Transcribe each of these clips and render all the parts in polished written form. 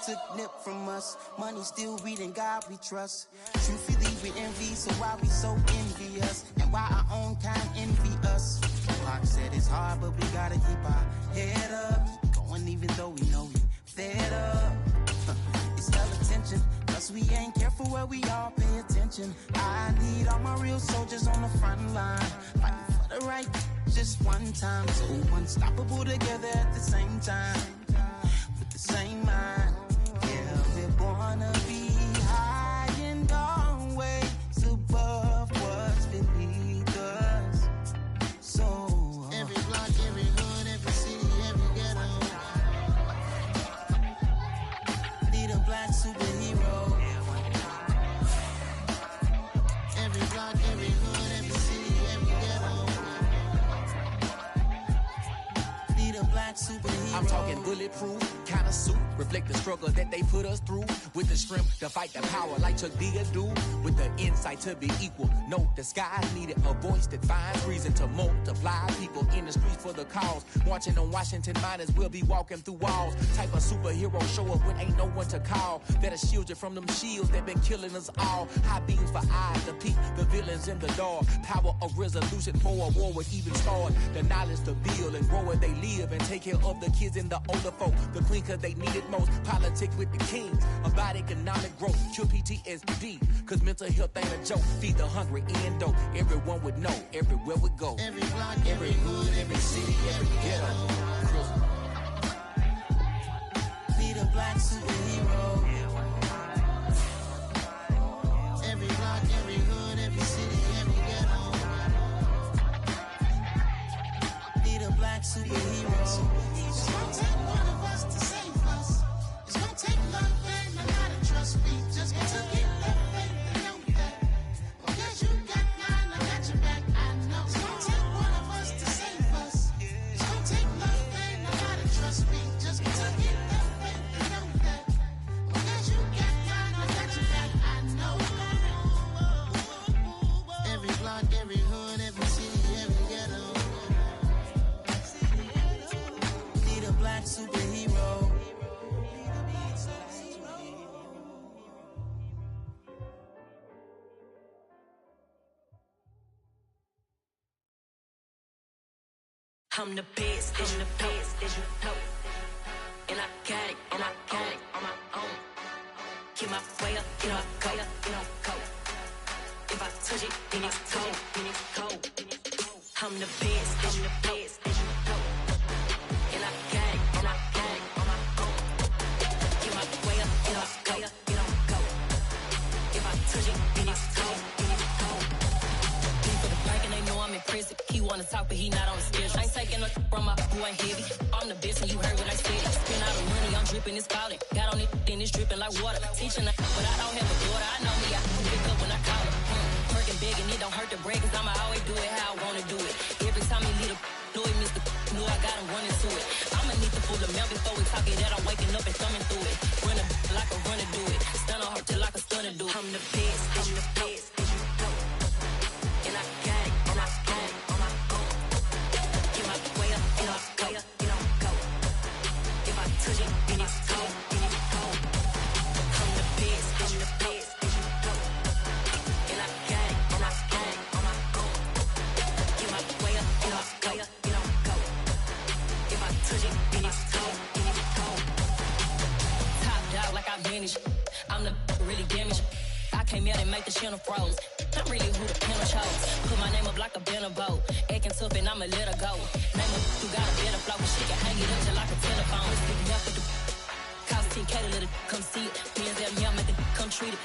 took nip from us. Money still reading, God we trust. Truthfully we envy, so why we so envious? And why our own kind envy us? Pac said it's hard, but we gotta keep our head up. Going even though we know we fed up. It's hell attention, cause we ain't careful where we all pay attention. I need all my real soldiers on the front line, fighting for the right just one time. So unstoppable together at the same time, with the same mind. Yeah, we're gonna be high and always above what's beneath us. So every block, every hood, every city, every ghetto need a black superhero. Every block, every hood, every city, every ghetto need a black superhero. I'm talking bulletproof kind of suit, reflect the struggle that they put us through, with the strength to fight the power like Chuck D do, with the insight to be equal. Note the skies needed a voice that finds reason to multiply people in the streets for the cause. Marching on Washington miners will be walking through walls. Type of superhero show up when ain't no one to call, that'll shield you from them shields that been killing us all. High beams for eyes to peek the villains in the dark. Power of resolution for a war would even start. The knowledge to build and grow where they live and take care of the kids and the older folk. The queen cause they need it most. Politics with the kings about economic growth. Cure PTSD cause mental health ain't a joke. Feed the hungry and dope. Everyone would know everywhere we go. Every block, every hood, every city, every ghetto need a black superhero. Every block, every hood, every city, every ghetto need a black superhero. It's gonna take one of us to save us. It's gonna take love and a lot of trust. We just got to get that faith and know that. Because you got mine, I got your back, I know. It's gonna take one of us to save us. It's gonna take love and a lot of trust. We just got to get that faith and know that. Because you got mine, I got your back, I know. Every block, every hood, every city, every ghetto need a black superhero. I'm the best, and the best, as you know. And I got it, and I got it on my own. Get my way up, get my go, go. If I touch it, then it's cold, then it's cold. I'm the best, and the best, as you know. And I got it, and I got it on my own. Get my way up, get my go. If I touch it, then it's cold, then it's cold. People the bank and they know I'm in prison. He wanna talk, but he not on the schedule. I ain't taking no from my who ain't heavy. I'm the best, and you heard what I said. Spend all the money, I'm dripping, it's falling. Got on it, then it's dripping like water. Teaching her, but I don't have a daughter. I know me, I can pick up when I call her. Working big, and it don't hurt to break, cause I'ma always do it how I wanna do it. Every time he lead a know he missed the knew I got him running to it. I'ma need to pull the mouth before we talk it that I'm waking up and thumbing through it. Run a like a runner do it. Stun on her till like a stunner do it. I'm the best, I'm the best, as you know. And I got it, and I got it on my own. Get my way up, get my go, go. If I touch it, then it's cold, then it's cold. I'm the best, I'm the best, as you know. And I got it, and I got it on my own. Get my way up, get my go, go. If I touch it, then it's cold, then it's cold. Top dog like I manage. I'm the really damaged. I came out and make the channel froze. I'm really who the panel chose. Put my name up like a banner boat. Acting tough and I'ma let her go. Name her who got a better flow, but she can hang it up just like a telephone. It's big enough with the cost 10K to let it come see it. Me and them, yeah, make it come treat it.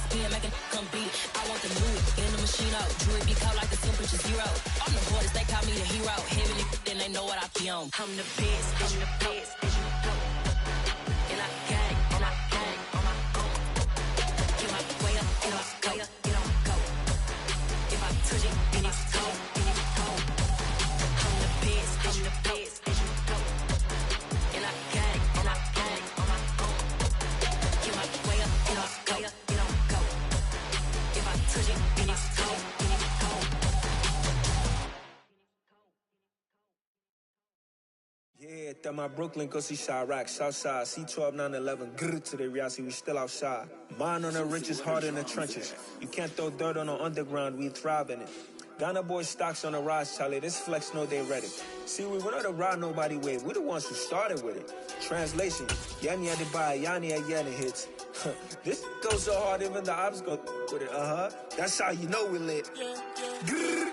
Spin, make it come beat it. I want the new in the machine out. Jewelry be cold like the temperature zero. I'm the hardest, they call me the hero. Heavenly, then they know what I be on. I'm the best, I'm the best, as you know. And I got it, and I got it on my own. Get my way up, get my go, go. If I touch it, then it's cold, then it's cold. I'm the best, I'm the best, as you know. And I got it, and I got it on my own. Get my way up, get my go, go. If I touch it, then it's cold, then it's cold. Yeah, That my Brooklyn go see Chirac, Southside, C12 911, grrr to the Riasi, we still outside. Mine on the riches, hard in the trenches. You can't throw dirt on the underground, we thrive in it. Ghana boys stocks on the rise, Charlie, this flex know they ready. See, we went on the ride nobody wave, we the ones who started with it. Translation, Yanni had to buy, Yanni had Yanni hits. This goes so hard, even the ops go with it, That's how you know we lit. Grrr,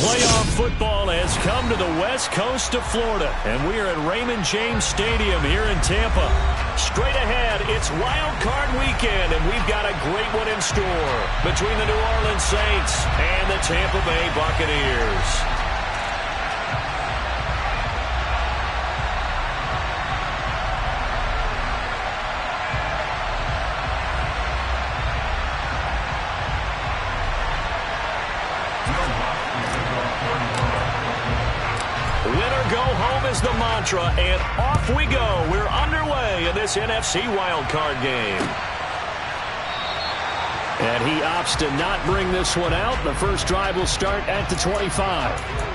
Playoff football has come to the west coast of Florida, and we are at Raymond James Stadium here in Tampa. Straight ahead, it's Wild Card Weekend, and we've got a great one in store between the New Orleans Saints and the Tampa Bay Buccaneers. Is the mantra, and off we go. We're underway in this NFC wildcard game. And he opts to not bring this one out. The first drive will start at the 25.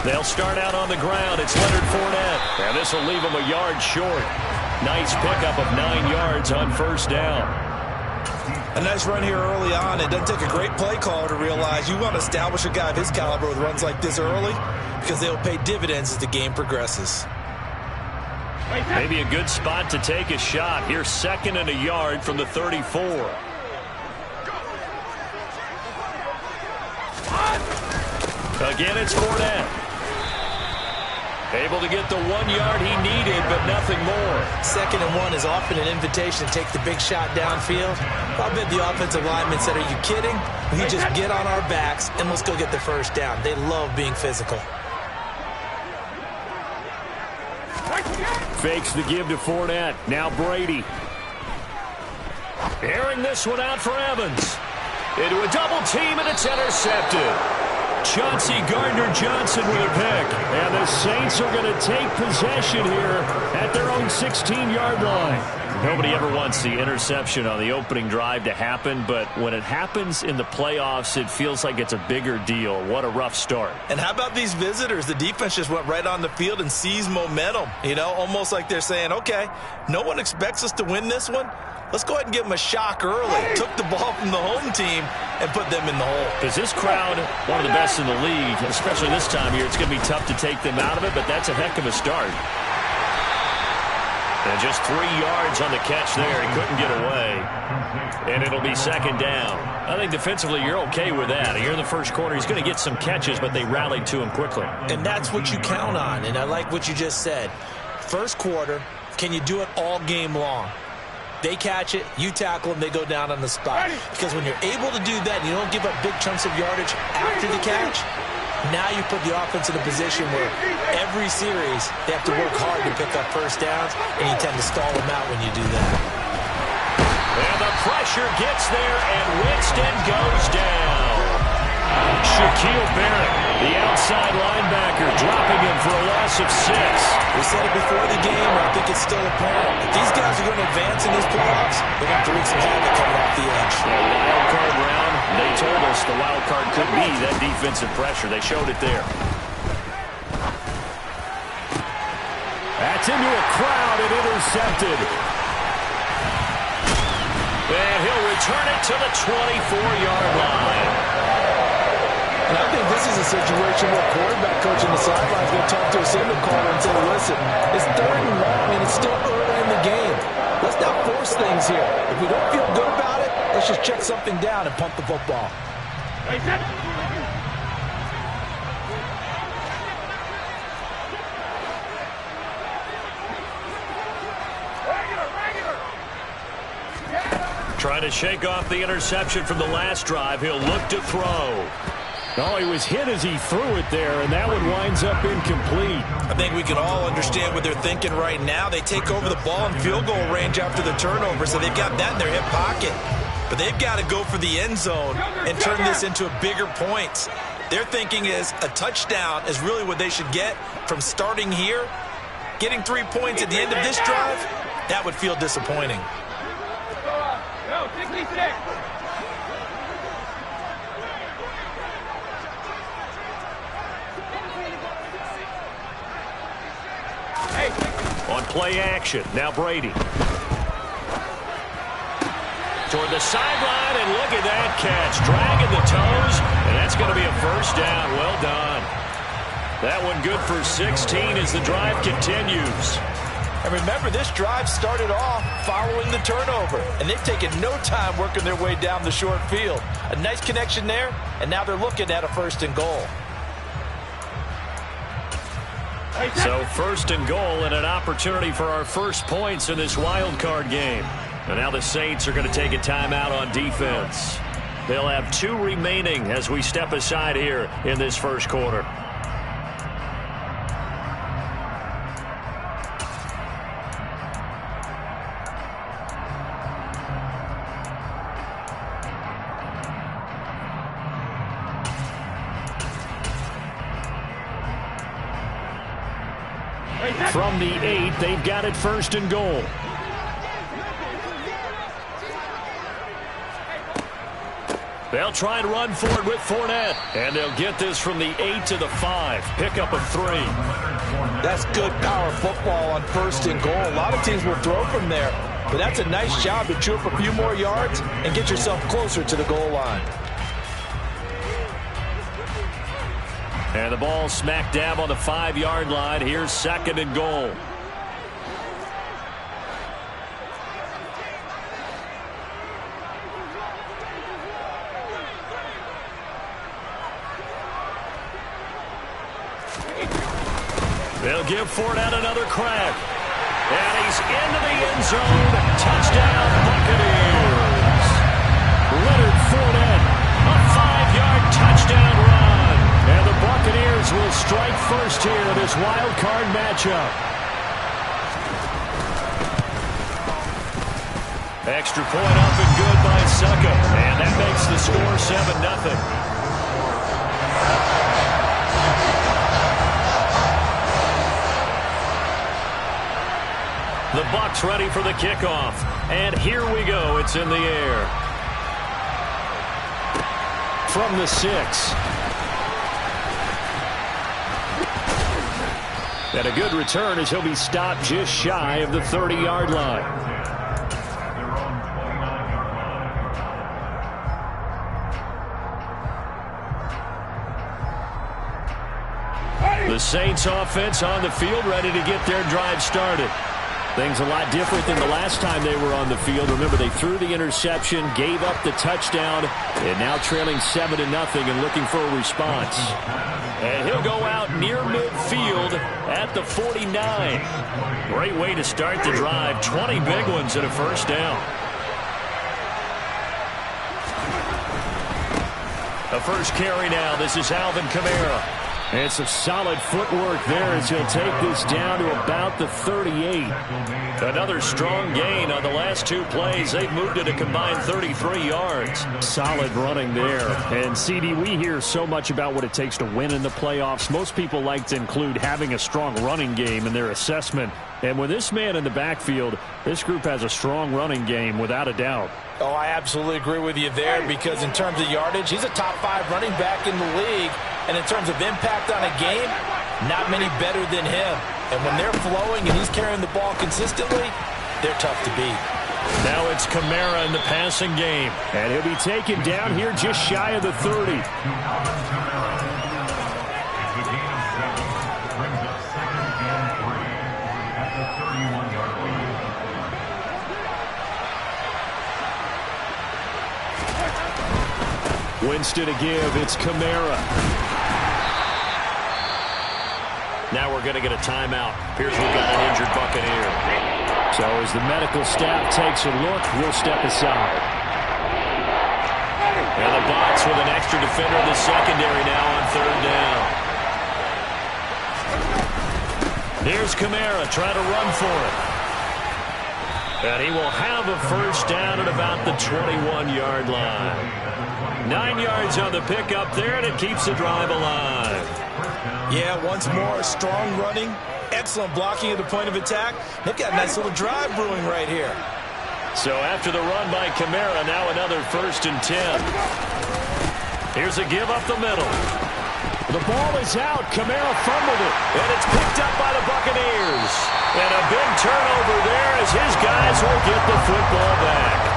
They'll start out on the ground. It's Leonard Fournette. And this will leave him a yard short. Nice pickup of 9 yards on first down. A nice run here early on. It doesn't take a great play caller to realize you want to establish a guy of his caliber with runs like this early because they'll pay dividends as the game progresses. Maybe a good spot to take a shot. Here's 2nd and a yard from the 34. Again, it's Fournette. Able to get the 1 yard he needed, but nothing more. 2nd and 1 is often an invitation to take the big shot downfield. I bet the offensive lineman said, are you kidding? We just get on our backs and let's go get the first down. They love being physical. Fakes the give to Fournette. Now Brady. Airing this one out for Evans. Into a double team, and it's intercepted. Chauncey Gardner-Johnson with a pick. And the Saints are going to take possession here at their own 16-yard line. Nobody ever wants the interception on the opening drive to happen, but when it happens in the playoffs, it feels like it's a bigger deal. What a rough start. And how about these visitors? The defense just went right on the field and seized momentum. You know, almost like they're saying, okay, no one expects us to win this one. Let's go ahead and give them a shock early. Took the ball from the home team and put them in the hole. Because this crowd, one of the best in the league, especially this time of year, it's going to be tough to take them out of it, but that's a heck of a start. And just 3 yards on the catch there. He couldn't get away. And it'll be 2nd down. I think defensively you're okay with that. Here in the first quarter, he's going to get some catches, but they rallied to him quickly. And that's what you count on. And I like what you just said. First quarter, can you do it all game long? They catch it, you tackle them, they go down on the spot. Because when you're able to do that and you don't give up big chunks of yardage after the catch, now you put the offense in a position where every series they have to work hard to pick up first downs, and you tend to stall them out when you do that. And the pressure gets there, and Winston goes down. Shaquille Barrett, the outside linebacker, dropping him for a loss of 6. We said it before the game, I think it's still apparent. If these guys are going to advance in these playoffs, they're going to wreak some havoc coming off the edge. Wild card round, they told us the wild card could be that defensive pressure. They showed it there. That's into a crowd and intercepted. And he'll return it to the 24-yard line. And I think this is a situation where quarterback coach on the sideline is going to talk to a signal caller and say, listen, it's 3rd and long and it's still early in the game. Let's not force things here. If we don't feel good about it, let's just check something down and pump the football. Trying to shake off the interception from the last drive. He'll look to throw. Oh, he was hit as he threw it there, and that one winds up incomplete. I think we can all understand what they're thinking right now. They take over the ball in field goal range after the turnover, so they've got that in their hip pocket. But they've got to go for the end zone and turn this into a bigger points. Their thinking is a touchdown is really what they should get from starting here. Getting 3 points at the end of this drive, that would feel disappointing. On play action, now Brady. Toward the sideline, and look at that catch. Dragging the toes, and that's going to be a first down. Well done. That one good for 16 as the drive continues. And remember, this drive started off following the turnover, and they've taken no time working their way down the short field. A nice connection there, and now they're looking at a 1st and goal. So 1st and goal and an opportunity for our first points in this wild card game. And now the Saints are going to take a timeout on defense. They'll have 2 remaining as we step aside here in this first quarter. From the 8, they've got it 1st and goal. They'll try and run for it with Fournette. And they'll get this from the 8 to the 5. Pickup of 3. That's good power football on 1st and goal. A lot of teams will throw from there. But that's a nice job to chew up a few more yards and get yourself closer to the goal line. And the ball smack dab on the 5-yard line. Here's 2nd and goal. They'll give Fournette another crack. And he's into the end zone. Touchdown, Buccaneers. Leonard Fournette, a 5-yard touchdown run. And the Buccaneers will strike first here in this wild card matchup. Extra point up and good by Succa. And that makes the score 7-0. The Bucs ready for the kickoff. And here we go. It's in the air. From the 6. And a good return as he'll be stopped just shy of the 30-yard line. The Saints offense on the field ready to get their drive started. Things a lot different than the last time they were on the field. Remember, they threw the interception, gave up the touchdown, and now trailing 7-0 and looking for a response. And he'll go out near midfield at the 49. Great way to start the drive. 20 big ones and a first down. A first carry now. This is Alvin Kamara. And some solid footwork there as he'll take this down to about the 38. Another strong gain on the last 2 plays. They've moved it a combined 33 yards. Solid running there. And, CD, we hear so much about what it takes to win in the playoffs. Most people like to include having a strong running game in their assessment. And with this man in the backfield, this group has a strong running game without a doubt. Oh, I absolutely agree with you there because in terms of yardage, he's a top 5 running back in the league. And in terms of impact on a game, not many better than him. And when they're flowing and he's carrying the ball consistently, they're tough to beat. Now it's Kamara in the passing game. And he'll be taken down here just shy of the 30. Winston to give. It's Kamara. Now we're going to get a timeout. Here's we've got an injured Buccaneer. So as the medical staff takes a look, we'll step aside. And the Bucs with an extra defender in the secondary now on third down. Here's Kamara trying to run for it. And he will have a first down at about the 21-yard line. 9 yards on the pickup there, and it keeps the drive alive. Yeah, once more, strong running, excellent blocking at the point of attack. They've got a nice little drive brewing right here. So after the run by Kamara, now another 1st and 10. Here's a give up the middle. The ball is out. Kamara fumbled it. And it's picked up by the Buccaneers. And a big turnover there as his guys will get the football back.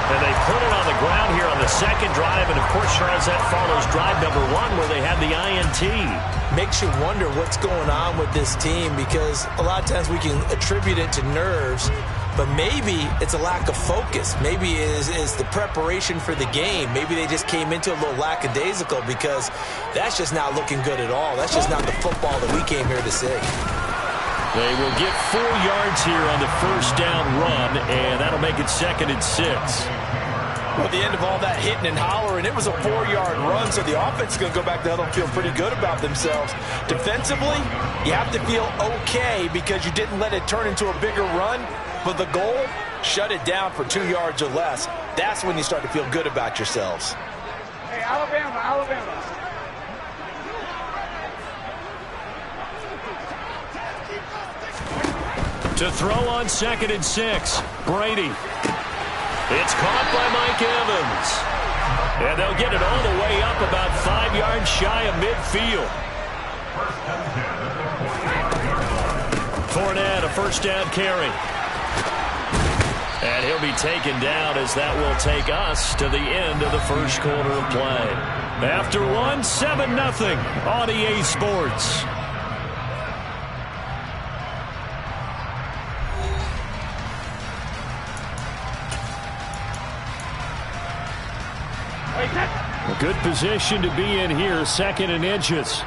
And they put it on the ground here on the second drive. And, of course, Charles, that follows drive number 1 where they had the INT. Makes you wonder what's going on with this team because a lot of times we can attribute it to nerves. But maybe it's a lack of focus. Maybe it is the preparation for the game. Maybe they just came into a little lackadaisical because that's just not looking good at all. That's just not the football that we came here to see. They will get 4 yards here on the first down run, and that'll make it 2nd and 6. Well, at the end of all that hitting and hollering, it was a 4-yard run, so the offense is going to go back to huddle and feel pretty good about themselves. Defensively, you have to feel okay because you didn't let it turn into a bigger run. But the goal, shut it down for 2 yards or less. That's when you start to feel good about yourselves. Hey, Alabama. To throw on 2nd and 6, Brady. It's caught by Mike Evans. And they'll get it all the way up about 5 yards shy of midfield. Fournette, a first down carry. And he'll be taken down as that will take us to the end of the first quarter of play. After one, 7-0 on EA Sports. A good position to be in here, 2nd and inches.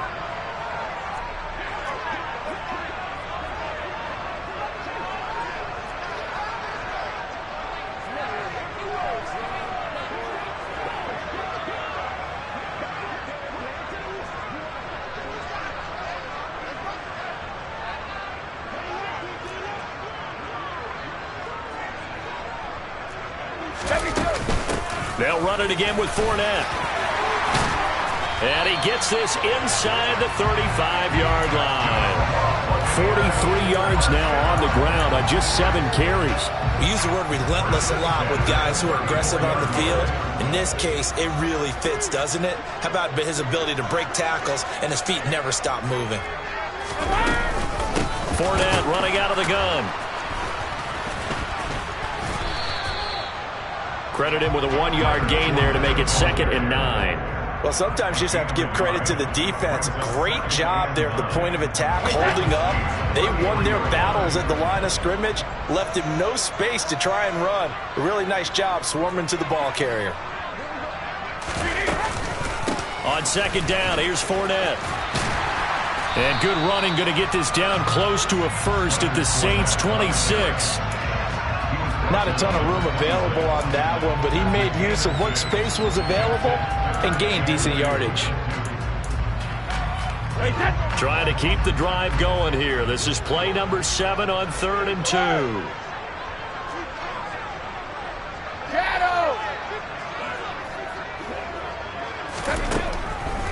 They'll run it again with Fournette. And he gets this inside the 35-yard line. 43 yards now on the ground on just 7 carries. We use the word relentless a lot with guys who are aggressive on the field. In this case, it really fits, doesn't it? How about his ability to break tackles and his feet never stop moving? Fournette running out of the gun. Credit him with a 1-yard gain there to make it 2nd and 9. Well, sometimes you just have to give credit to the defense. Great job there at the point of attack, holding up. They won their battles at the line of scrimmage, left him no space to try and run. A really nice job swarming to the ball carrier. On 2nd down, here's Fournette. And good running, going to get this down close to a first at the Saints' 26. Not a ton of room available on that one, but he made use of what space was available and gained decent yardage. Trying to keep the drive going here. This is play number 7 on 3rd and 2.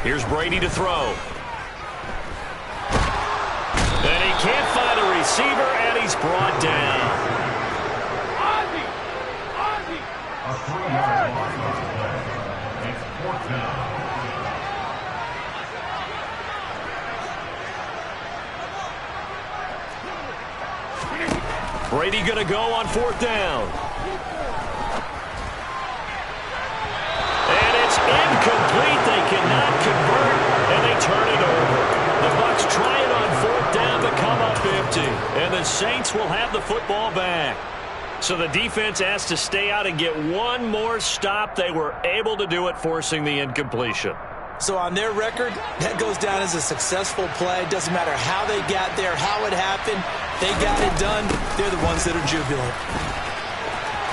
Here's Brady to throw. And he can't find a receiver, and he's brought down. A 3-yard loss. It's 4th down. Brady going to go on 4th down. And it's incomplete. They cannot convert, and they turn it over. The Bucs try it on 4th down to come up empty. And the Saints will have the football back. So the defense asked to stay out and get one more stop. They were able to do it, forcing the incompletion. So on their record, that goes down as a successful play. Doesn't matter how they got there, how it happened. They got it done. They're the ones that are jubilant.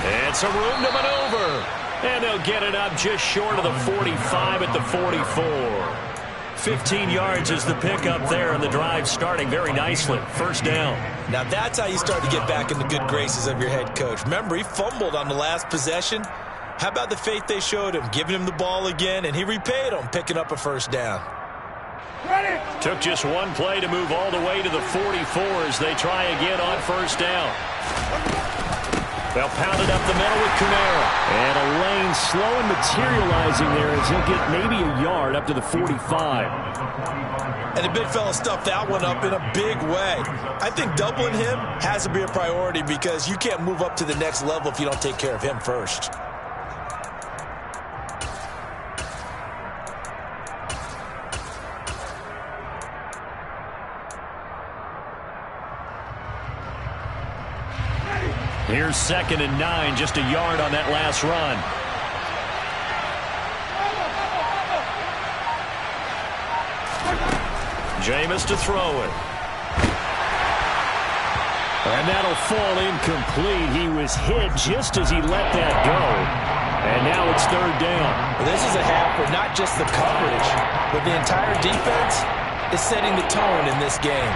And some room to maneuver. And they'll get it up just short of the 45 at the 44. 15 yards is the pickup there, and the drive starting very nicely. First down. Now that's how you start to get back in the good graces of your head coach. Remember, he fumbled on the last possession. How about the faith they showed him, giving him the ball again, and he repaid them, picking up a first down. Ready. Took just one play to move all the way to the 44 as they try again on first down. They'll pound it up the middle with Kamara. And a lane slow and materializing there as he'll get maybe a yard up to the 45. And the big fella stuffed that one up in a big way. I think doubling him has to be a priority because you can't move up to the next level if you don't take care of him first. Here's 2nd and 9, just a yard on that last run. Jameis to throw it. And that'll fall incomplete. He was hit just as he let that go. And now it's 3rd down. Well, this is a half where not just the coverage, but the entire defense is setting the tone in this game.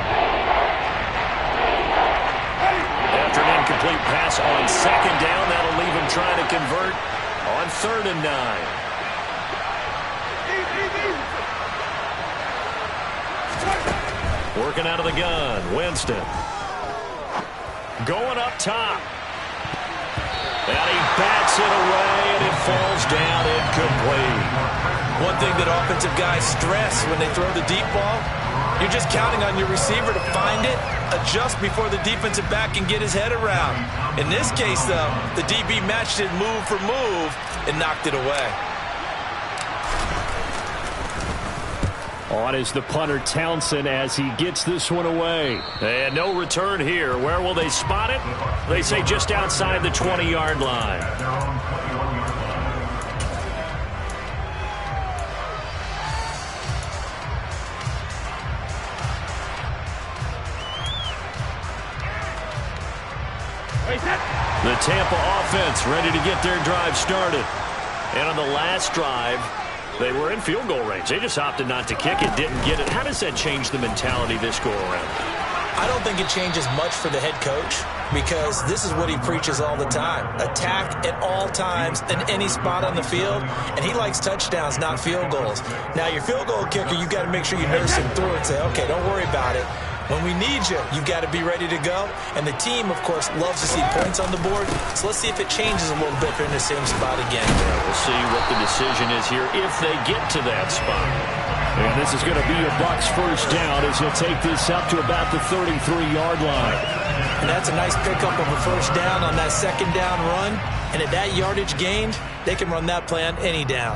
After an incomplete pass on 2nd down, that'll leave him trying to convert on 3rd and 9. Working out of the gun, Winston. Going up top. And he bats it away, and it falls down incomplete. One thing that offensive guys stress when they throw the deep ball, you're just counting on your receiver to find it, adjust before the defensive back can get his head around. In this case, though, the DB matched it move for move and knocked it away. On is the punter Townsend as he gets this one away. And no return here. Where will they spot it? They say just outside the 20-yard line. The Tampa offense ready to get their drive started. And on the last drive, they were in field goal range. They just opted not to kick it, didn't get it. How does that change the mentality this go-around? I don't think it changes much for the head coach because this is what he preaches all the time. Attack at all times in any spot on the field, and he likes touchdowns, not field goals. Now, your field goal kicker, you've got to make sure you nurse him through and say, okay, don't worry about it. When we need you, you've got to be ready to go. And the team, of course, loves to see points on the board. So let's see if it changes a little bit if they're in the same spot again. Yeah, we'll see what the decision is here if they get to that spot. And this is going to be a Bucs first down as he'll take this up to about the 33-yard line. And that's a nice pickup of a first down on that 2nd down run. And at that yardage gained, they can run that play on any down.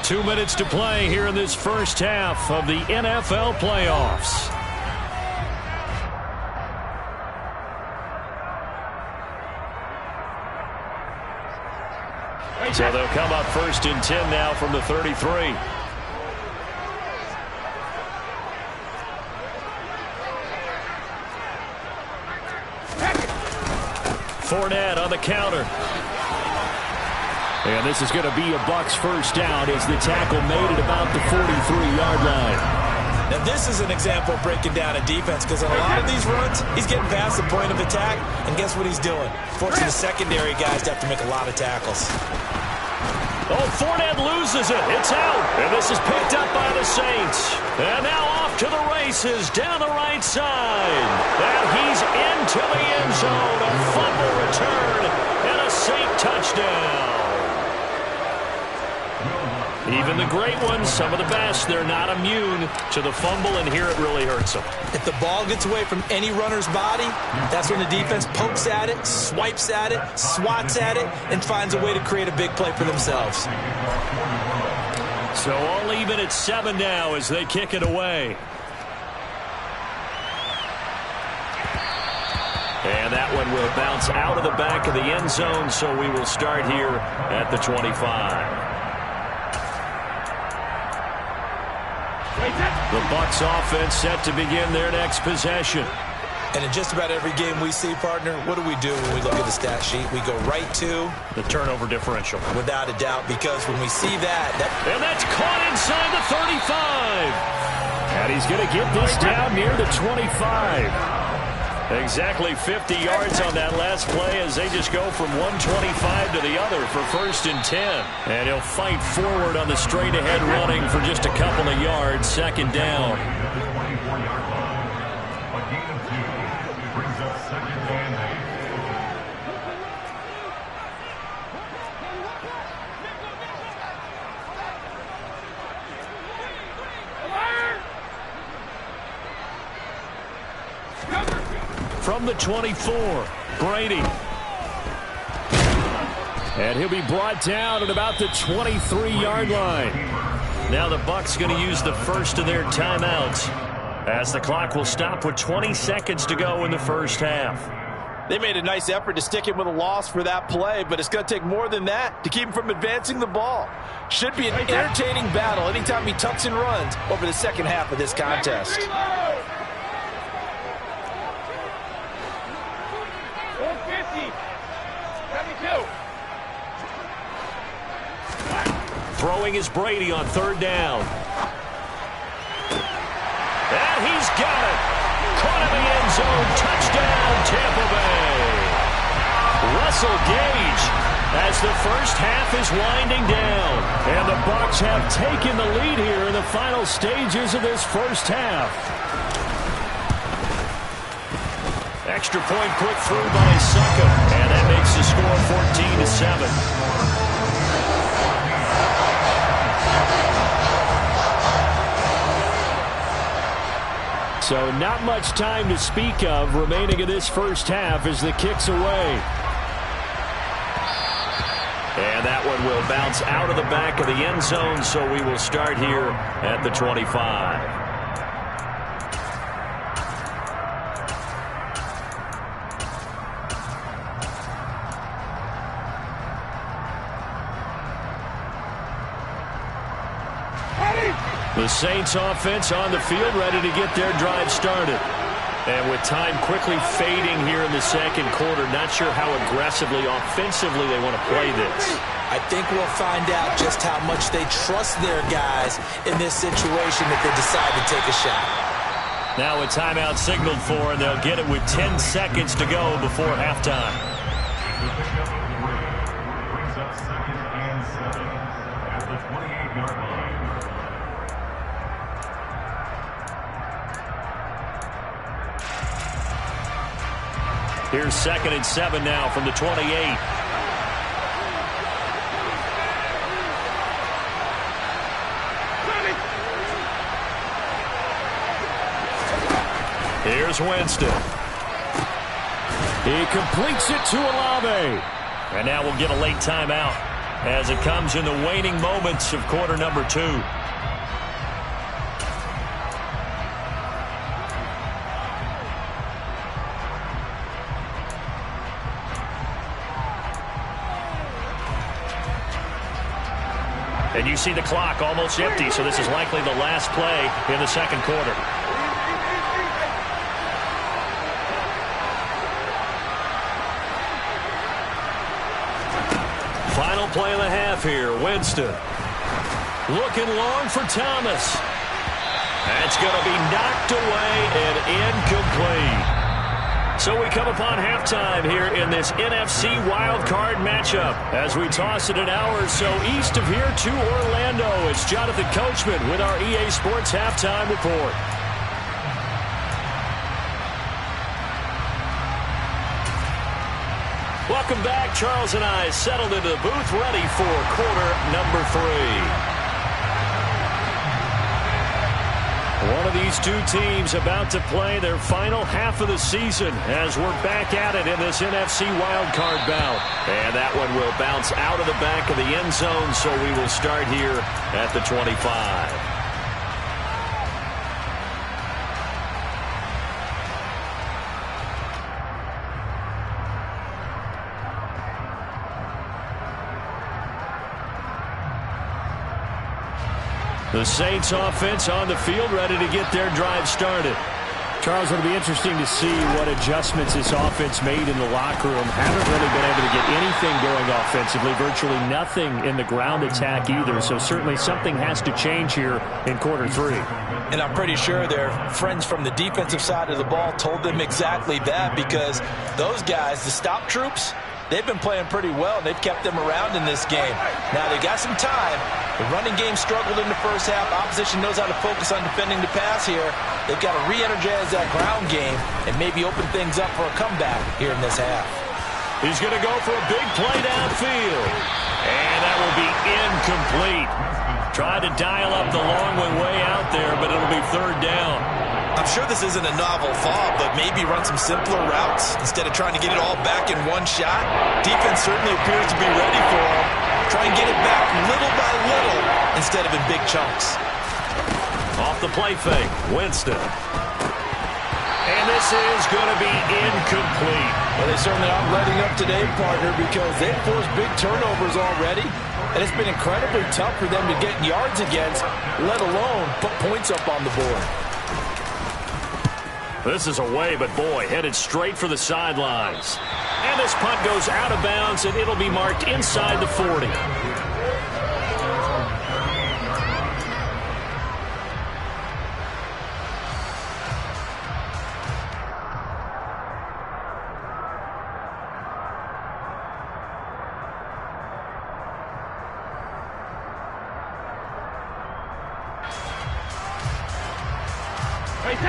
Two minutes to play here in this first half of the NFL playoffs. So they'll come up 1st and 10 now from the 33. Fournette on the counter. And this is going to be a Bucs first down as the tackle made it about the 43-yard line. Now, this is an example of breaking down a defense because on a lot of these runs, he's getting past the point of attack, and guess what he's doing? Forcing the secondary guys to have to make a lot of tackles. Oh, Fournette loses it. It's out. And this is picked up by the Saints. And now off to the races down the right side. And he's into the end zone. A fumble return and a Saint touchdown. Even the great ones, some of the best, they're not immune to the fumble, and here it really hurts them. If the ball gets away from any runner's body, that's when the defense pokes at it, swipes at it, swats at it, and finds a way to create a big play for themselves. So all even at 7 now as they kick it away. one will bounce out of the back of the end zone, so we will start here at the 25. The Bucs offense set to begin their next possession. And in just about every game we see, partner, what do we do when we look at the stat sheet? We go right to the turnover differential. Without a doubt, because when we see that... And that's caught inside the 35. And he's going to get this down near the 25. Exactly 50 yards on that last play as they just go from 125 to the other for 1st and 10. And he'll fight forward on the straight-ahead running for just a couple of yards, 2nd down. From the 24, Brady. And he'll be brought down at about the 23-yard line. Now the Bucs going to use the first of their timeouts as the clock will stop with 20 seconds to go in the first half. They made a nice effort to stick him with a loss for that play, but it's going to take more than that to keep him from advancing the ball. Should be an entertaining battle anytime he tucks and runs over the second half of this contest. Throwing is Brady on 3rd down. And he's got it. Caught in the end zone. Touchdown, Tampa Bay. Russell Gage as the first half is winding down. And the Bucs have taken the lead here in the final stages of this first half. Extra point put through by Suckup. And that makes the score 14-7. So not much time to speak of remaining in this first half as the kick's away. And that one will bounce out of the back of the end zone, so we will start here at the 25. The Saints offense on the field ready to get their drive started. And with time quickly fading here in the second quarter, not sure how aggressively, offensively they want to play this. I think we'll find out just how much they trust their guys in this situation if they decide to take a shot. Now a timeout signaled for, and they'll get it with 10 seconds to go before halftime. Brings up 2nd and 7 at the 28-yard line. Here's 2nd and 7 now from the 28. Here's Winston. He completes it to Olave. And now we'll get a late timeout as it comes in the waning moments of quarter number 2. And you see the clock almost empty, so this is likely the last play in the second quarter. Final play of the half here, Winston. Looking long for Thomas. That's going to be knocked away and incomplete. So we come upon halftime here in this NFC wildcard matchup as we toss it an hour or so east of here to Orlando. It's Jonathan Coachman with our EA Sports Halftime Report. Welcome back. Charles and I settled into the booth ready for quarter number 3. One of these two teams about to play their final half of the season as we're back at it in this NFC wildcard bout. And that one will bounce out of the back of the end zone, so we will start here at the 25. The Saints offense on the field, ready to get their drive started. Charles, it'll be interesting to see what adjustments this offense made in the locker room. Haven't really been able to get anything going offensively, virtually nothing in the ground attack either. So certainly something has to change here in quarter 3. And I'm pretty sure their friends from the defensive side of the ball told them exactly that, because those guys, the stop troops, they've been playing pretty well. They've kept them around in this game. Now they got some time. The running game struggled in the first half. Opposition knows how to focus on defending the pass here. They've got to re-energize that ground game and maybe open things up for a comeback here in this half. He's going to go for a big play downfield. And that will be incomplete. Tried to dial up the long way out there, but it'll be 3rd down. I'm sure this isn't a novel thought, but maybe run some simpler routes instead of trying to get it all back in one shot. Defense certainly appears to be ready for him. Try and get it back little by little instead of in big chunks. Off the play fake, Winston. And this is going to be incomplete. Well, they certainly aren't letting up today, partner, because they've forced big turnovers already. And it's been incredibly tough for them to get yards against, let alone put points up on the board. This is away, but boy, headed straight for the sidelines. And this punt goes out of bounds, and it'll be marked inside the 40.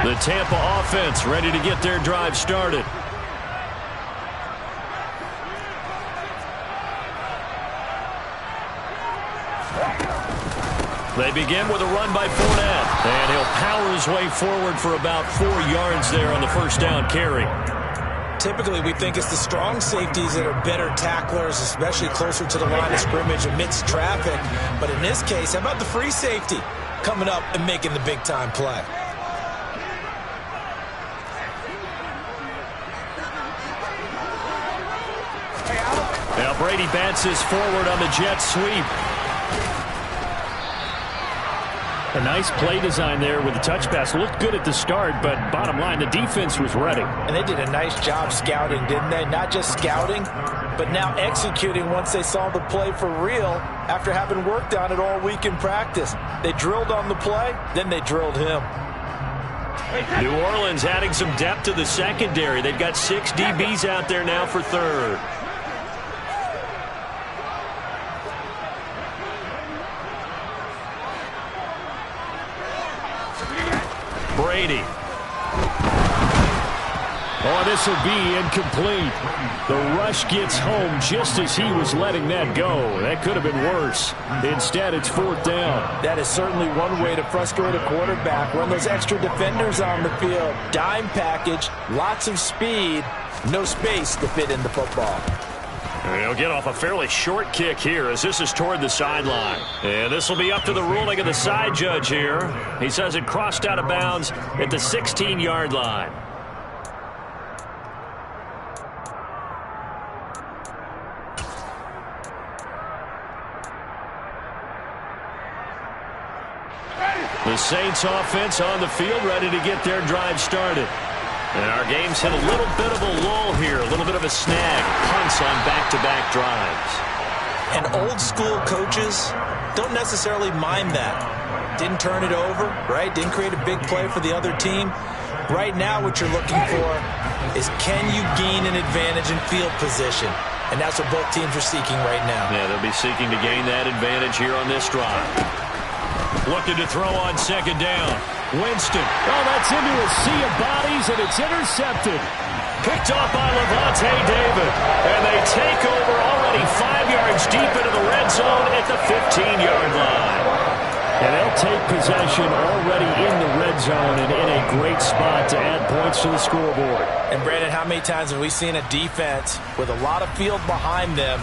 The Tampa offense ready to get their drive started. They begin with a run by Fournette, and he'll power his way forward for about 4 yards there on the first down carry. Typically, we think it's the strong safeties that are better tacklers, especially closer to the line of scrimmage amidst traffic. But in this case, how about the free safety coming up and making the big-time play? Now Brady bounces forward on the jet sweep. A nice play design there with the touch pass. Looked good at the start, but bottom line, the defense was ready. And they did a nice job scouting, didn't they? Not just scouting, but now executing once they saw the play for real after having worked on it all week in practice. They drilled on the play, then they drilled him. New Orleans adding some depth to the secondary. They've got 6 DBs out there now for 3rd. Brady. Oh, this will be incomplete. The rush gets home just as he was letting that go. That could have been worse. Instead, it's 4th down. That is certainly one way to frustrate a quarterback. Run those extra defenders on the field. Dime package, lots of speed, no space to fit in the football. And he'll get off a fairly short kick here as this is toward the sideline. And this will be up to the ruling of the side judge here. He says it crossed out of bounds at the 16-yard line. The Saints offense on the field ready to get their drive started. And our game's hit a little bit of a lull here, a little bit of a snag. Punts on back-to-back drives. And old-school coaches don't necessarily mind that. Didn't turn it over, right? Didn't create a big play for the other team. Right now what you're looking for is, can you gain an advantage in field position? And that's what both teams are seeking right now. Yeah, they'll be seeking to gain that advantage here on this drive. Looking to throw on 2nd down. Winston. Oh, that's into a sea of bodies, and it's intercepted. Picked off by Lavonte David. And they take over already 5 yards deep into the red zone at the 15-yard line. And they'll take possession already in the red zone and in a great spot to add points to the scoreboard. And, Brandon, how many times have we seen a defense with a lot of field behind them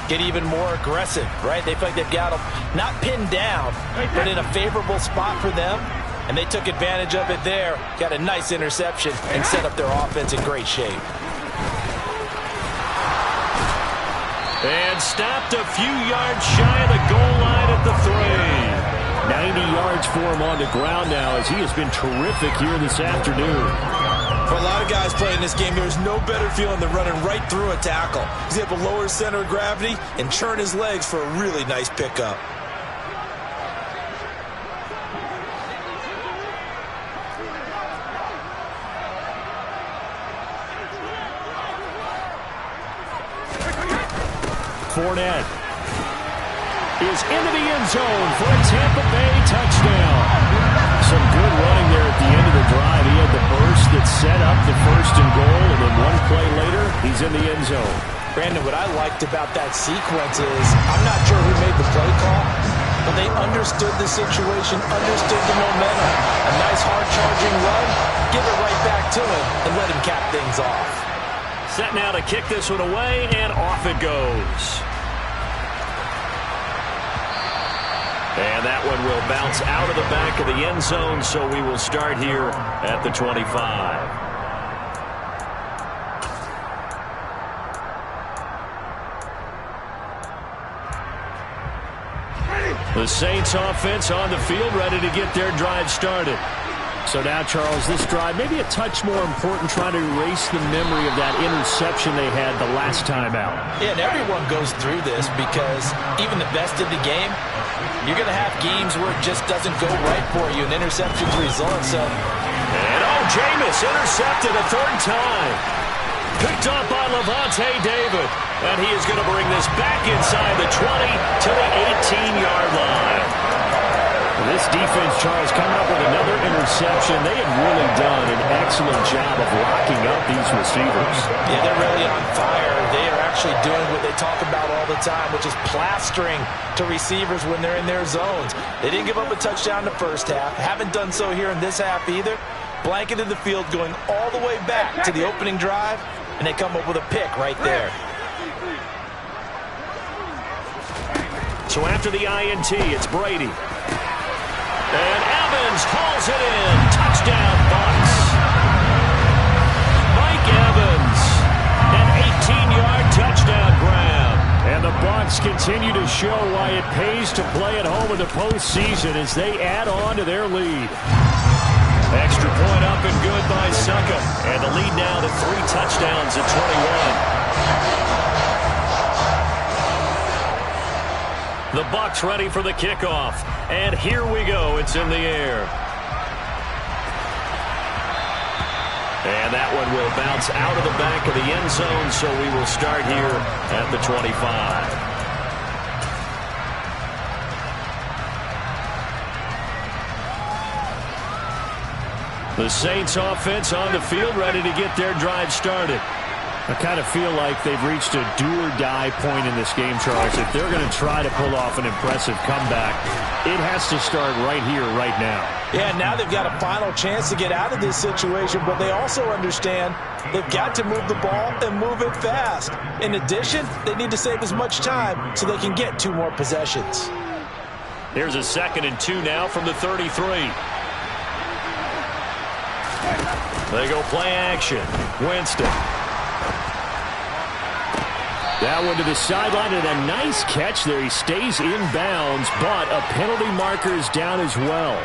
get even more aggressive, right? They feel like they've got them not pinned down, but in a favorable spot for them. And they took advantage of it there, got a nice interception, and set up their offense in great shape. And stopped a few yards shy of the goal line at the 3. 90 yards for him on the ground now, as he has been terrific here this afternoon. For a lot of guys playing this game, there's no better feeling than running right through a tackle. He's able to lower his center of gravity and churn his legs for a really nice pickup. Fournette is into the end zone for a Tampa Bay touchdown. Some good running there at the end of the drive. He had the burst that set up the 1st and goal, and then one play later, he's in the end zone. Brandon, what I liked about that sequence is I'm not sure who made the play call, but they understood the situation, understood the momentum. A nice hard-charging run, give it right back to him, and let him cap things off. Set now to kick this one away, and off it goes. And that one will bounce out of the back of the end zone, so we will start here at the 25. The Saints offense on the field, ready to get their drive started. So now, Charles, this drive maybe a touch more important, trying to erase the memory of that interception they had the last time out. Yeah, and everyone goes through this because even the best of the game, you're going to have games where it just doesn't go right for you, and interceptions result. So, and Jameis intercepted a 3rd time. Picked up by Lavonte David. And he is going to bring this back inside the 20 to the 18-yard line. This defense, Charles, coming up with another interception. They have really done an excellent job of locking up these receivers. Yeah, they're really on fire. They are actually doing what they talk about all the time, which is plastering to receivers when they're in their zones. They didn't give up a touchdown in the first half. Haven't done so here in this half either. Blanketed the field going all the way back to the opening drive, and they come up with a pick right there. So after the INT, it's Brady. And Evans hauls it in. Touchdown, Bucs. Mike Evans, an 18-yard touchdown grab. And the Bucs continue to show why it pays to play at home in the postseason as they add on to their lead. Extra point up and good by Succop. And the lead now to 3 touchdowns at 21. The Bucs ready for the kickoff. And here we go. It's in the air. And that one will bounce out of the back of the end zone, so we will start here at the 25. The Saints offense on the field, ready to get their drive started. I kind of feel like they've reached a do-or-die point in this game, Charles. If they're going to try to pull off an impressive comeback, it has to start right here, right now. Yeah, now they've got a final chance to get out of this situation, but they also understand they've got to move the ball and move it fast. In addition, they need to save as much time so they can get 2 more possessions. Here's a 2nd and 2 now from the 33. They go play action. Winston. That one to the sideline, and a nice catch there. He stays in bounds, but a penalty marker is down as well.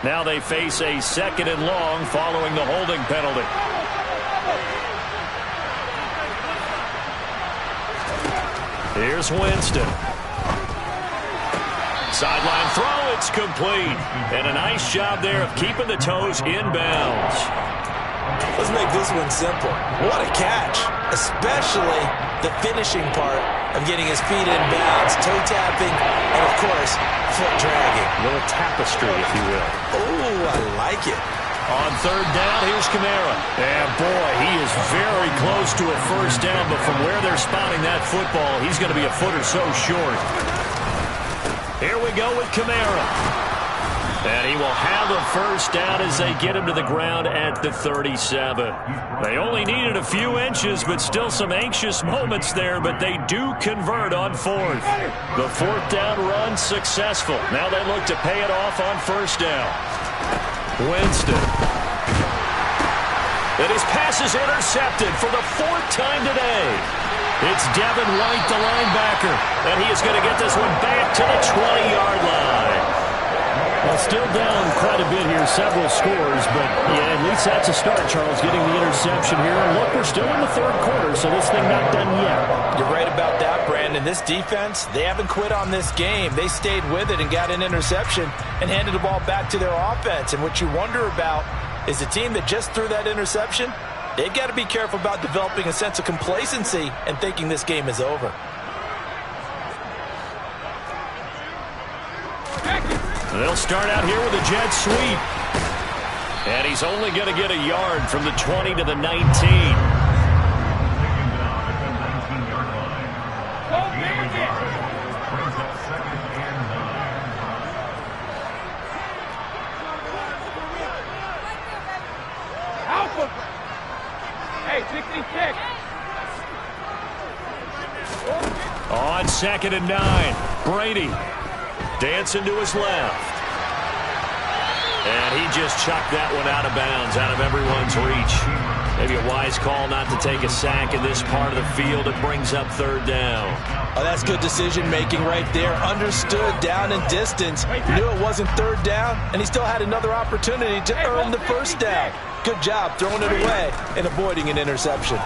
Now they face a 2nd and long following the holding penalty. Here's Winston. Sideline throw, it's complete. And a nice job there of keeping the toes in bounds. Let's make this one simple. What a catch, especially the finishing part of getting his feet in bounds, toe tapping, and of course, foot dragging. A little tapestry, if you will. Oh, I like it. On 3rd down, here's Kamara. And boy, he is very close to a 1st down, but from where they're spotting that football, he's going to be a foot or so short. Here we go with Kamara. And he will have a first down as they get him to the ground at the 37. They only needed a few inches, but still some anxious moments there, but they do convert on fourth. The fourth down run successful. Now they look to pay it off on first down. Winston. And his pass is intercepted for the fourth time today. It's Devin White, the linebacker, and he is going to get this one back to the 20-yard line. Well, still down quite a bit here, several scores, but yeah, at least that's a start, Charles, getting the interception here. And look, we're still in the third quarter, so this thing not done yet. You're right about that, Brandon. This defense, they haven't quit on this game. They stayed with it and got an interception and handed the ball back to their offense. And what you wonder about is the team that just threw that interception, they've got to be careful about developing a sense of complacency and thinking this game is over. They'll start out here with a jet sweep. And he's only going to get a yard from the 20 to the 19. Hey, 66. On 2nd and 9, Brady dancing to his left. And he just chucked that one out of bounds, out of everyone's reach. Maybe a wise call not to take a sack in this part of the field. It brings up third down. Oh, that's good decision-making right there. Understood down and distance. Knew it wasn't third down, and he still had another opportunity to earn the first down. Good job throwing it away and avoiding an interception.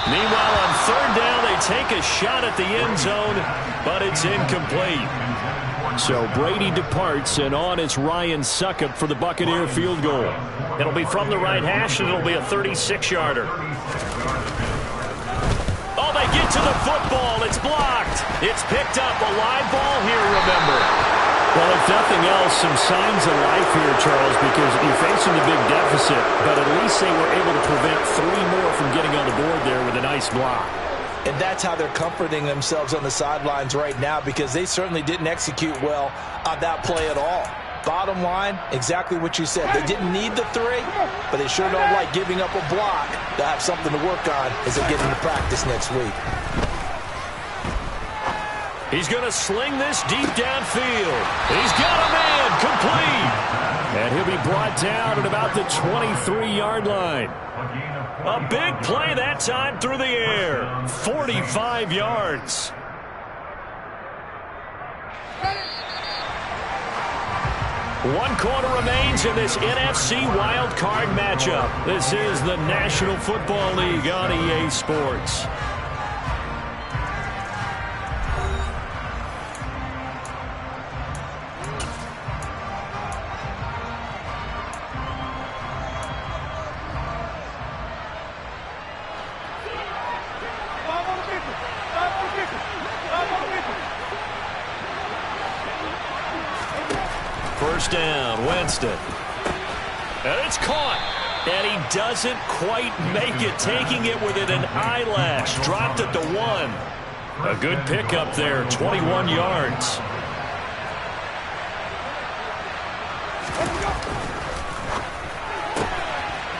Meanwhile, on third down, they take a shot at the end zone, but it's incomplete. So Brady departs, and on is Ryan Succop for the Buccaneer field goal. It'll be from the right hash, and it'll be a 36-yarder. Oh, they get to the football. It's blocked. It's picked up. A live ball here, remember. Well, if nothing else, some signs of life here, Charles, because you're facing the big deficit, but at least they were able to prevent 3 more from getting on the board there with a nice block. And that's how they're comforting themselves on the sidelines right now, because they certainly didn't execute well on that play at all. Bottom line, exactly what you said. They didn't need the 3, but they sure don't like giving up a block. They'll have something to work on as they get into practice next week. He's going to sling this deep downfield. He's got a man complete. And he'll be brought down at about the 23-yard line. A big play that time through the air. 45 yards. One quarter remains in this NFC wildcard matchup. This is the National Football League on EA Sports. First down, Winston. And it's caught. And he doesn't quite make it, taking it within an eyelash. Dropped it to 1. A good pickup there, 21 yards.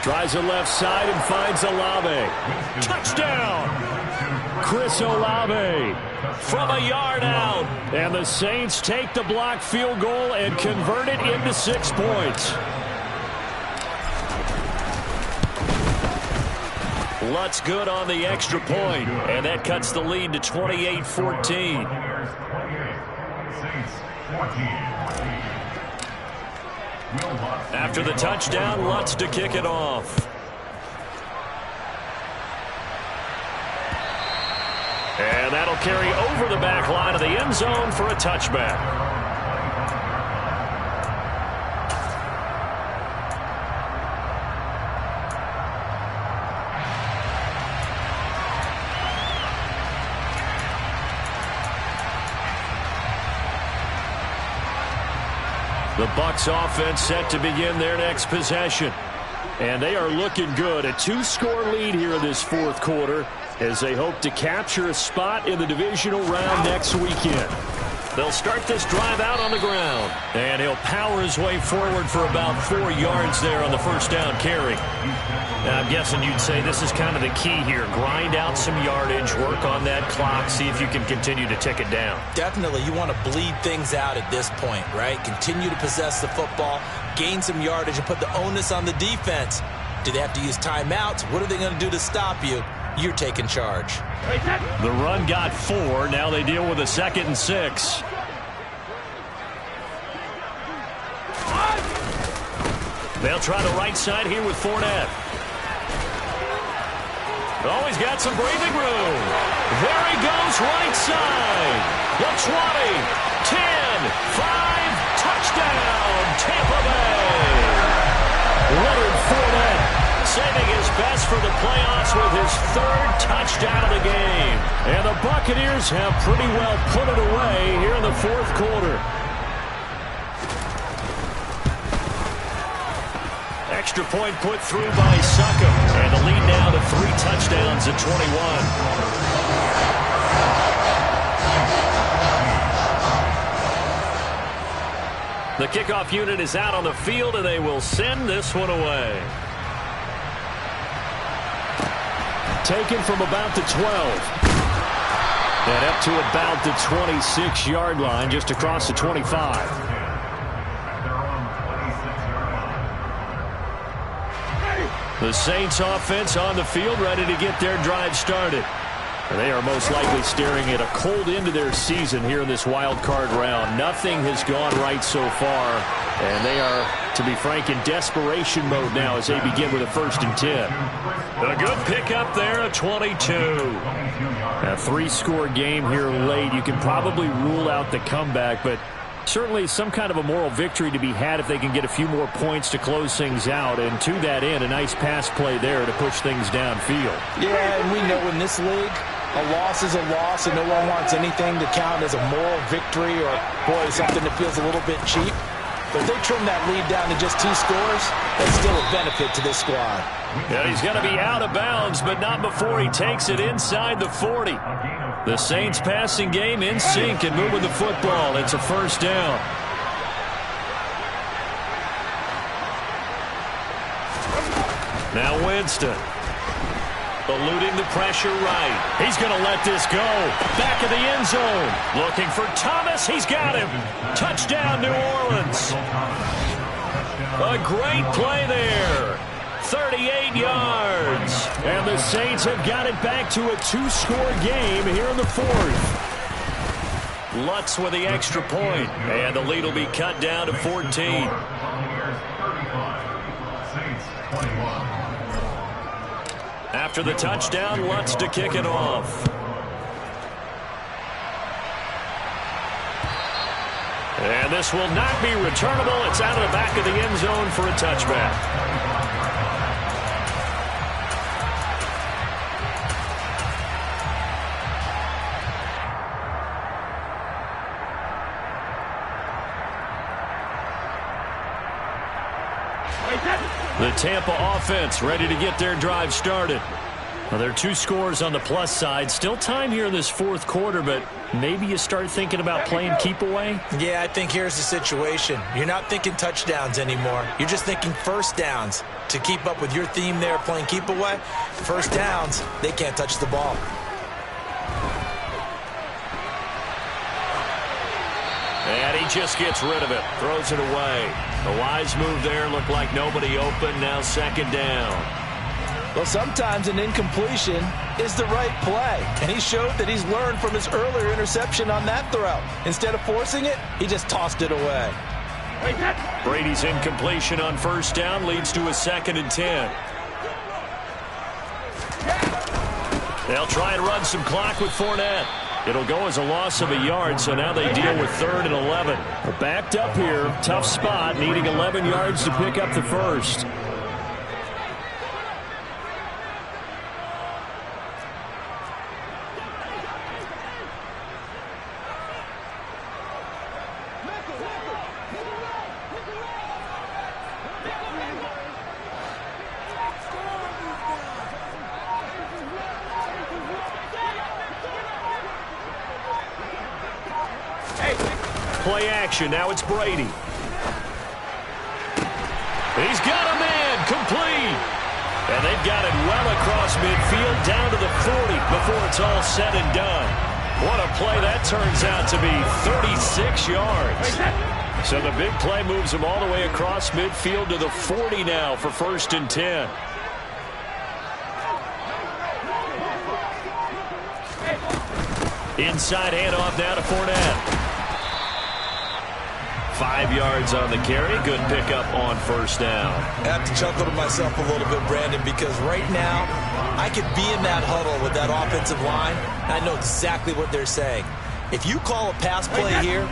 Tries the left side and finds Olave. Touchdown! Chris Olave from a yard out. And the Saints take the block field goal and convert it into 6 points. Lutz good on the extra point, and that cuts the lead to 28-14. After the touchdown, Lutz to kick it off. And that'll carry over the back line of the end zone for a touchback. The Bucs offense set to begin their next possession. And they are looking good. A 2-score lead here in this fourth quarter as they hope to capture a spot in the divisional round next weekend. They'll start this drive out on the ground. And he'll power his way forward for about 4 yards there on the first down carry. Now, I'm guessing you'd say this is kind of the key here. Grind out some yardage, work on that clock, see if you can continue to tick it down. Definitely, you want to bleed things out at this point, right? Continue to possess the football, gain some yardage, and put the onus on the defense. Do they have to use timeouts? What are they going to do to stop you? You're taking charge. The run got 4. Now they deal with a 2nd and 6. They'll try the right side here with Fournette. Oh, he's got some breathing room. There he goes, right side. The 20, 10, 5, touchdown, Tampa Bay. Leonard Fournette saving his best for the playoffs with his 3rd touchdown of the game. And the Buccaneers have pretty well put it away here in the 4th quarter. Extra point put through by Succop. And the lead now to 3 touchdowns at 21. The kickoff unit is out on the field, and they will send this one away. Taken from about the 12. And up to about the 26-yard line, just across the 25. The Saints offense on the field, ready to get their drive started. They are most likely staring at a cold end of their season here in this wild card round. Nothing has gone right so far, and they are, to be frank, in desperation mode now as they begin with a 1st and 10. A good pickup there, a 22. A 3-score game here late. You can probably rule out the comeback, but certainly some kind of a moral victory to be had if they can get a few more points to close things out. And to that end, a nice pass play there to push things downfield. Yeah, and we know in this league, a loss is a loss, and no one wants anything to count as a moral victory or, boy, something that feels a little bit cheap. But if they trim that lead down to just 2 scores, that's still a benefit to this squad. Yeah, he's going to be out of bounds, but not before he takes it inside the 40. The Saints passing game in sync and moving the football. It's a 1st down. Now Winston. Eluding the pressure right. He's going to let this go. Back of the end zone. Looking for Thomas. He's got him. Touchdown, New Orleans. A great play there. 38 yards. And the Saints have got it back to a 2-score game here in the 4th. Lutz with the extra point. And the lead will be cut down to 14. After the touchdown, Lutz to kick it off. And this will not be returnable. It's out of the back of the end zone for a touchback. The Tampa offense ready to get their drive started. Well, there are 2 scores on the plus side. Still time here in this 4th quarter, but maybe you start thinking about playing keep away? Yeah, I think here's the situation. You're not thinking touchdowns anymore. You're just thinking 1st downs. To keep up with your theme there, playing keep away, 1st downs, they can't touch the ball. And he just gets rid of it. Throws it away. A wise move there. Looked like nobody open. Now 2nd down. Well, sometimes an incompletion is the right play. And he showed that he's learned from his earlier interception on that throw. Instead of forcing it, he just tossed it away. Brady's incompletion on 1st down leads to a 2nd and 10. They'll try and run some clock with Fournette. It'll go as a loss of a yard, so now they deal with 3rd and 11. They're backed up here. Tough spot, needing 11 yards to pick up the 1st. Play action. Now it's Brady. He's got a man. Complete. And they've got it well across midfield down to the 40 before it's all said and done. What a play that turns out to be. 36 yards. So the big play moves them all the way across midfield to the 40 now for 1st and 10. Inside handoff now to Fournette. 5 yards on the carry. Good pickup on 1st down. I have to chuckle to myself a little bit, Brandon, because right now I could be in that huddle with that offensive line. And I know exactly what they're saying. If you call a pass play here,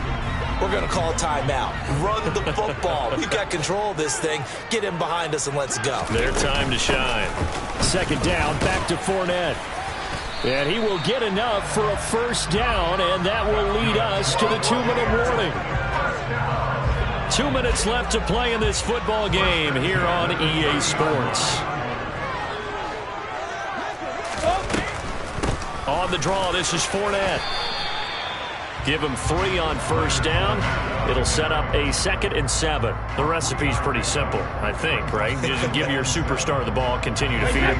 we're going to call a timeout. Run the football. We've got control of this thing. Get him behind us and let's go. Their time to shine. 2nd down, back to Fournette. And he will get enough for a 1st down, and that will lead us to the 2-minute warning. 2 minutes left to play in this football game here on EA Sports. On the draw, this is Fournette. Give him 3 on 1st down. It'll set up a 2nd and 7. The recipe's pretty simple, I think, right? Just give your superstar the ball, continue to feed him.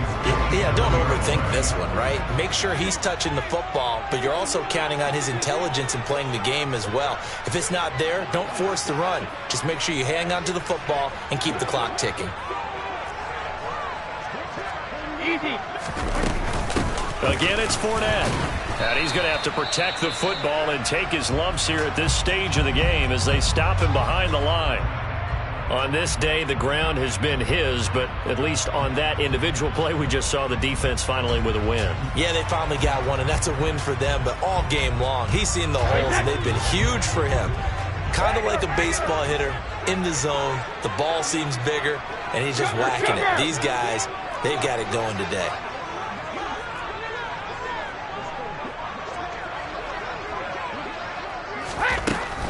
Yeah, don't overthink this one, right? Make sure he's touching the football, but you're also counting on his intelligence in playing the game as well. If it's not there, don't force the run. Just make sure you hang on to the football and keep the clock ticking. Easy. Again, it's Fournette. And he's going to have to protect the football and take his lumps here at this stage of the game as they stop him behind the line. On this day, the ground has been his, but at least on that individual play, we just saw the defense finally with a win. Yeah, they finally got one, and that's a win for them, but all game long, he's seen the holes, and they've been huge for him. Kind of like a baseball hitter in the zone. The ball seems bigger, and he's just whacking it. These guys, they've got it going today.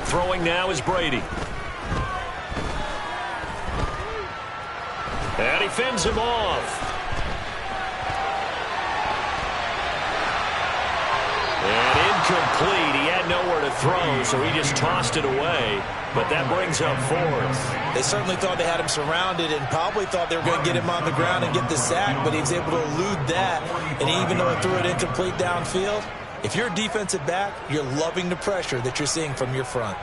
Throwing now is Brady. And he fends him off. And incomplete. He had nowhere to throw, so he just tossed it away. But that brings up 4th. They certainly thought they had him surrounded and probably thought they were going to get him on the ground and get the sack, but he was able to elude that. And even though he threw it incomplete downfield, if you're a defensive back, you're loving the pressure that you're seeing from your front.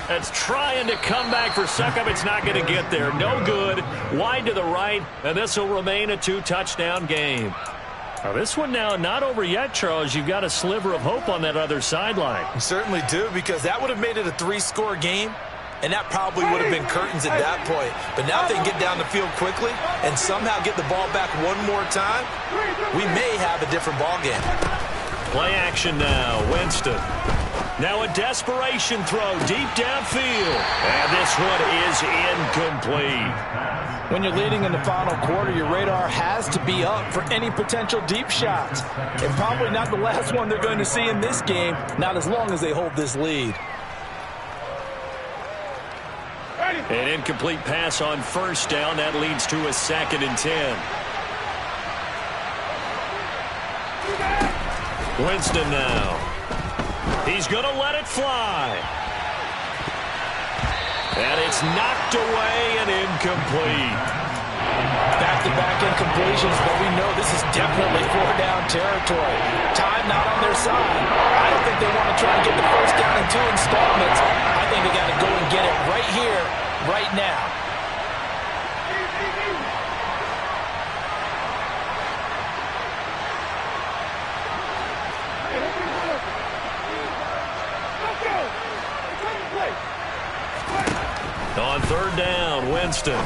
It's trying to come back for Succop. It's not going to get there. No good. Wide to the right, and this will remain a 2-touchdown game. Now, this one now not over yet, Charles. You've got a sliver of hope on that other sideline. You certainly do, because that would have made it a 3-score game. And that probably would have been curtains at that point. But now if they can get down the field quickly and somehow get the ball back one more time, we may have a different ball game. Play action now. Winston. Now a desperation throw deep downfield. And this one is incomplete. When you're leading in the final quarter, your radar has to be up for any potential deep shots. And probably not the last one they're going to see in this game, not as long as they hold this lead. An incomplete pass on 1st down. That leads to a 2nd and 10. Winston now. He's going to let it fly. And it's knocked away and incomplete. Back-to-back incompletions, but we know this is definitely 4-down territory. Time not on their side. I don't think they want to try and get the 1st down in 2 installments. I think they got to go and get it right here, right now. On 3rd down, Winston.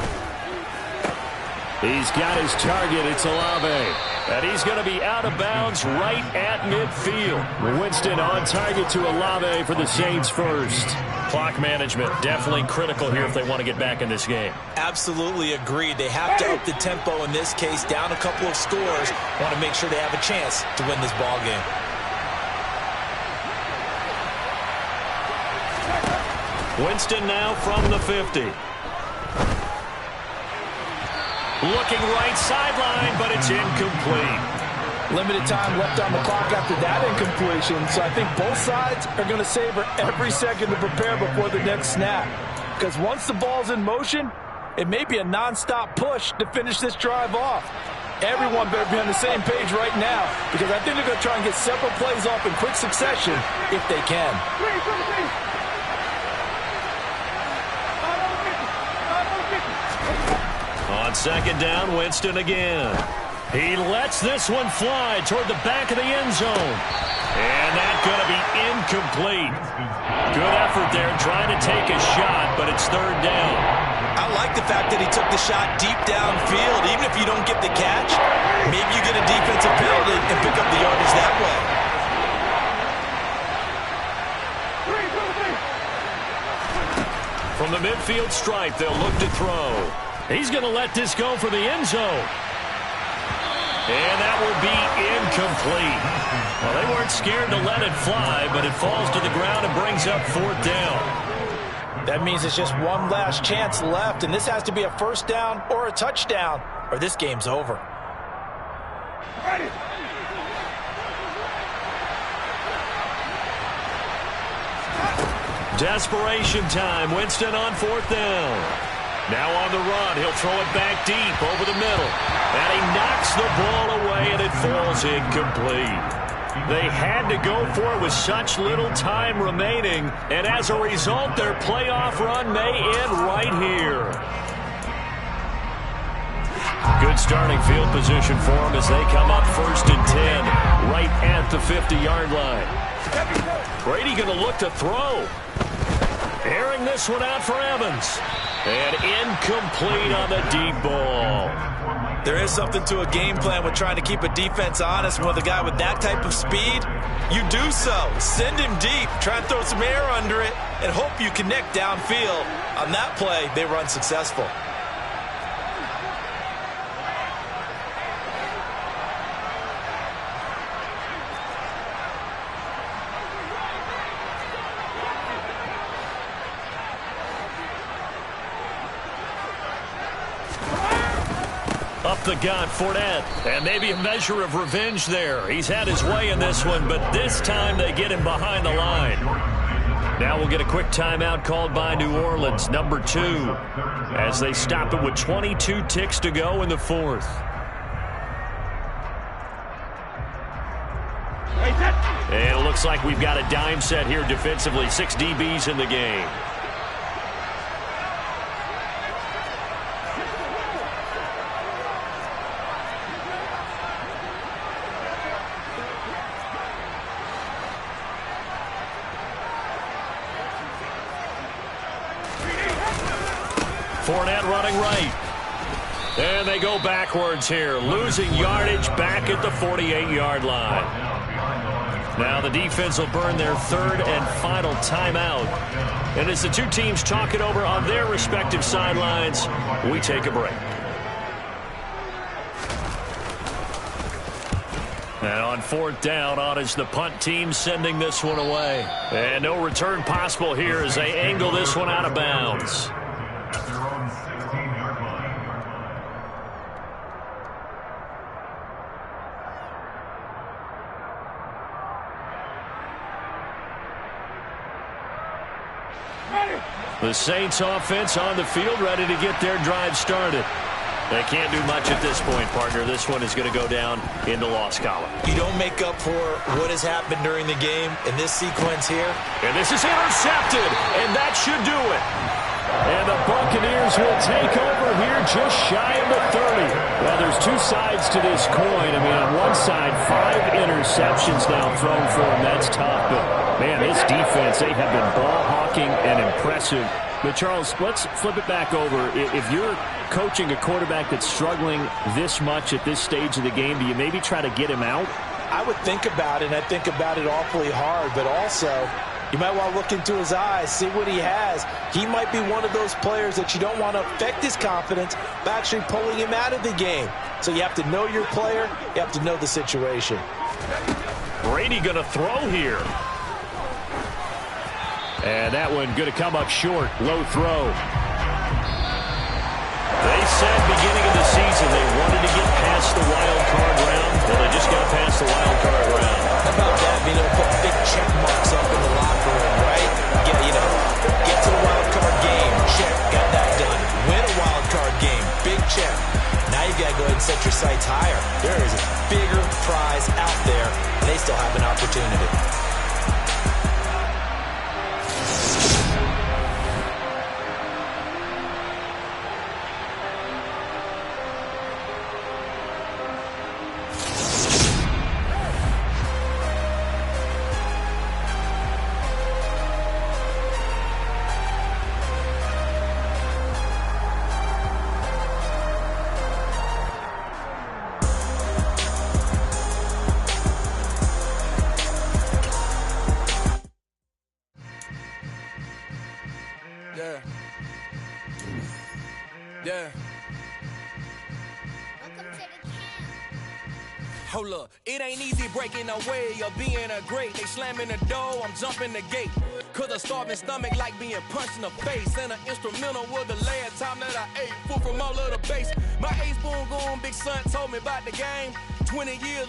He's got his target. It's Olave. And he's going to be out of bounds right at midfield. Winston on target to Olave for the Saints first. Clock management definitely critical here if they want to get back in this game. Absolutely agreed. They have to up the tempo in this case, down a couple of scores. Want to make sure they have a chance to win this ball game. Winston now from the 50. Looking right sideline, but it's incomplete. Limited time left on the clock after that incompletion, so I think both sides are going to savor every second to prepare before the next snap. Because once the ball's in motion, it may be a non-stop push to finish this drive off. Everyone better be on the same page right now, because I think they're going to try and get several plays off in quick succession if they can. On second down, Winston again. He lets this one fly toward the back of the end zone. And that's going to be incomplete. Good effort there trying to take a shot, but it's third down. I like the fact that he took the shot deep downfield. Even if you don't get the catch, maybe you get a defensive penalty and pick up the yardage that way. From the midfield stripe, they'll look to throw. He's going to let this go for the end zone. And that will be incomplete. Well, they weren't scared to let it fly, but it falls to the ground and brings up fourth down. That means it's just one last chance left, and this has to be a first down or a touchdown, or this game's over. Ready. Desperation time. Winston on fourth down. Now on the run, he'll throw it back deep over the middle. And he knocks the ball away, and it falls incomplete. They had to go for it with such little time remaining, and as a result, their playoff run may end right here. Good starting field position for them as they come up first and 10, right at the 50-yard line. Brady going to look to throw. Airing this one out for Evans. And incomplete on the deep ball. There is something to a game plan with trying to keep a defense honest. With a guy with that type of speed, you do so. Send him deep, try and throw some air under it, and hope you connect downfield. On that play, they run successful. Up the gut, Fournette, and maybe a measure of revenge there. He's had his way in this one, but this time they get him behind the line. Now we'll get a quick timeout called by New Orleans, number 2, as they stop it with 22 ticks to go in the fourth. And it looks like we've got a dime set here defensively, 6 DBs in the game. Fournette running right. And they go backwards here, losing yardage back at the 48-yard line. Now the defense will burn their third and final timeout. And as the two teams talk it over on their respective sidelines, we take a break. And on fourth down, on is the punt team sending this one away. And no return possible here as they angle this one out of bounds. The Saints offense on the field, ready to get their drive started. They can't do much at this point, partner. This one is going to go down in the loss column. You don't make up for what has happened during the game in this sequence here. And this is intercepted, and that should do it. And the Buccaneers will take over here just shy of the 30. Well, there's two sides to this coin. I mean, on one side, 5 interceptions now thrown for them. That's tough. But, man, this defense, they have been ball hawking and impressive. But, Charles, let's flip it back over. If you're coaching a quarterback that's struggling this much at this stage of the game, do you maybe try to get him out? I would think about it, and I think about it awfully hard. But also, you might want to look into his eyes, see what he has. He might be one of those players that you don't want to affect his confidence by actually pulling him out of the game. So you have to know your player. You have to know the situation. Brady going to throw here. And that one going to come up short. Low throw. They said beginning of the season they wanted to get past the wild card round. Well, they just got past prize out there, and they still have an opportunity. Yeah. Hold up, it ain't easy breaking away or being a great. They slamming the door, I'm jumping the gate. Cause a starving stomach like being punched in the face. And an instrumental was the last time that I ate. Food from all of the base. My ace boom goon, big son told me about the game. 20 years